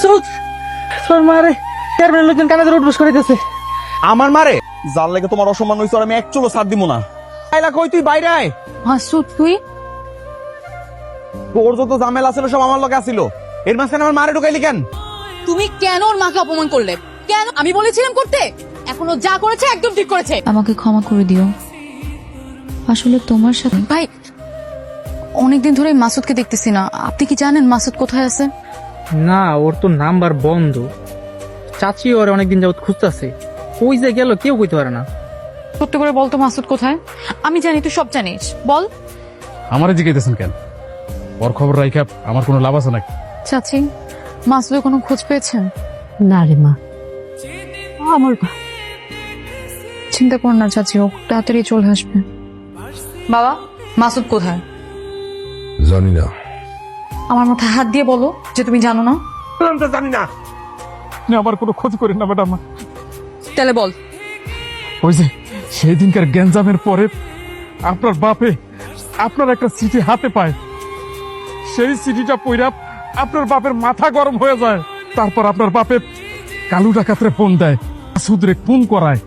মাসুদ তোর মারে চেয়ারম্যানের লোকজন কানে ধরে উঠবস করিতেছে। আমার মারে যার লেগে তোমার অসম্মান হয়েছে আর আমি এক চুলো ছাড় দিব না। আইলা কই তুই বাইরে আয়। মাসুদ তুই তোর যত ঝামেলা ছিল সব আমার লগে আছিল, এর মাঝখানে আমার মারে ঢুকাইলি কেন? তুমি কেন ওর মাকে অপমান করলে? কেন? আমি বলেছিলাম করতে? এখনো যা করেছে একদম ঠিক করেছে। আমাকে ক্ষমা করে দিও, আসলে তোমার সাথে ভাই অনেকদিন ধরে মাসুদকে দেখতেছি না, আপনি কি জানেন মাসুদ কোথায় আছে? না, ওর তো নাম্বার বন্ধ। চাচি ওরে অনেকদিন যাবত খুঁজতেছে, কই যে গেল কেউ কইতে পারে না। সত্যি করে বলতো মাসুদ কোথায়? আমি জানি তুই সব জানিস, বল। আমারে জিজ্ঞাসেন কেন? ওর খবর রাইখা আমার কোনো লাভ আছে নাকি? চাচি মাসুদের কোনো খোঁজ পেয়েছেন? না রে মা, আমার চিন্তা কর না চাচি, ও তাড়াতাড়ি চলে আসবে। বাবা মাসুদ কোথায়? জানি না। আমার মাথায় হাত দিয়ে বলো যে তুমি জানো না। আমি তো জানি না। আপনি আমার কোনো খোঁজ করেন না ম্যাডাম। তাহলে বল। ওই যে সেই দিনকার গ্যাঞ্জামের পরে আপনার বাপে আপনার একটা চিঠি হাতে পায়, সেই চিঠিটা পইরা আপনার বাপের মাথা গরম হয়ে যায়। তারপর আপনার বাপে কালু ডাকাতরে ফোন দেয়, সুদরে খুন করায়।